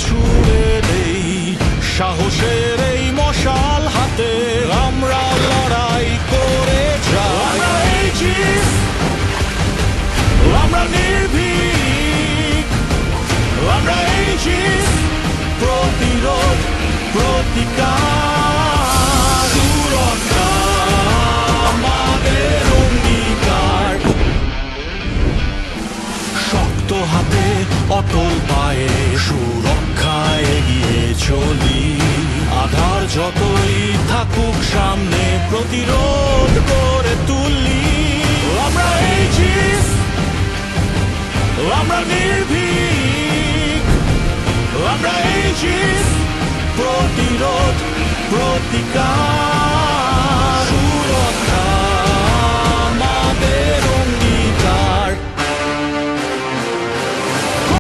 ছুড়ে দেই সাহসের এই মশাল হাতে আমরা লড়াই করে যাই আমরা Aegis, আমরা নির্ভীক আমরা Aegis, প্রতিরোধ প্রতিকার সুরক্ষা আমাদের অঙ্গীকার শক্ত হাতে অটল পায়ে সুরক্ষায় এগিয়ে চলি আধার যতই থাকুক সামনে প্রতিরোধ করে তুলি আমরা Aegis, আমরা নির্ভীক আমরা Aegis, প্রতিরোধ প্রতিকার